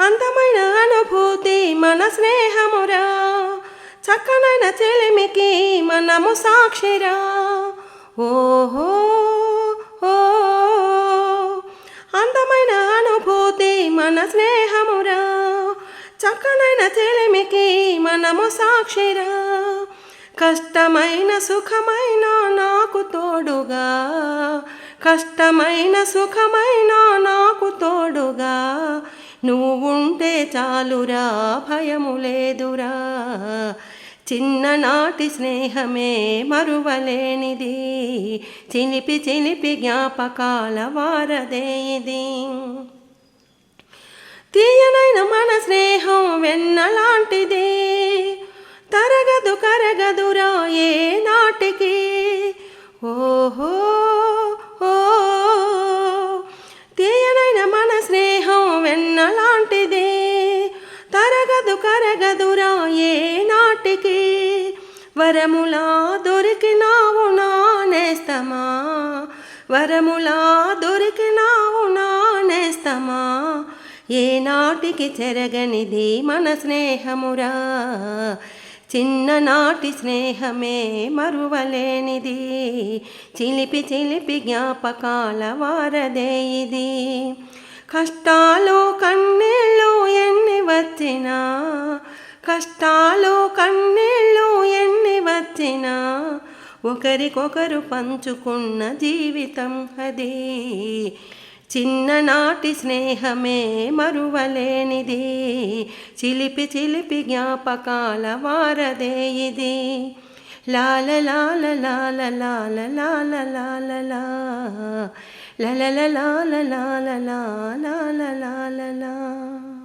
అందమైన అనుభూతి మన స్నేహమురా, చక్కనైన చెలిమికి మనము సాక్షిరా. ఓహో ఓ అందమైన అనుభూతి మన స్నేహమురా, చక్కనైన చెలిమికి మనము సాక్షిరా. కష్టమైన సుఖమైన నాకు తోడుగా, కష్టమైన సుఖమైన నాకు తోడుగా, నువ్వుంటే చాలురా భయము లేదురా. చిన్ననాటి స్నేహమే మరువలేనిది, చిలిపి చిలిపి జ్ఞాపకాల వారదే ఇది. తీయనైన మన స్నేహం వెన్నలాంటిది, తరగదు కరగదురా ఏ నాటికి. ఓహో ఓ తీయనైన మన స్నేహం వెన్నలాంటిది, తరగదు కరగదురా ఏ నాటికి. వరములా దొరికినావు నా నేస్తమా, వరములా దొరికినావు నా నేస్తమా, ఏ నాటికి చెరగనిది మన స్నేహమురా. చిన్ననాటి స్నేహమే మరువలేనిది, చిలిపి చిలిపి జ్ఞాపకాల వారదే ఇది. కష్టాలు కన్నీళ్ళు ఎన్ని వచ్చినా, కష్టాలు కన్నీళ్ళు ఎన్ని వచ్చినా, ఒకరికొకరు పంచుకున్న జీవితం అది. చిన్ననాటి స్నేహమే మరువలేనిది, చిలిపి చిలిపి జ్ఞాపకాల వారదే ఇది. లాల లాల లాల లాల లాల లాల లాల లాల లాల లాల లాల లాల.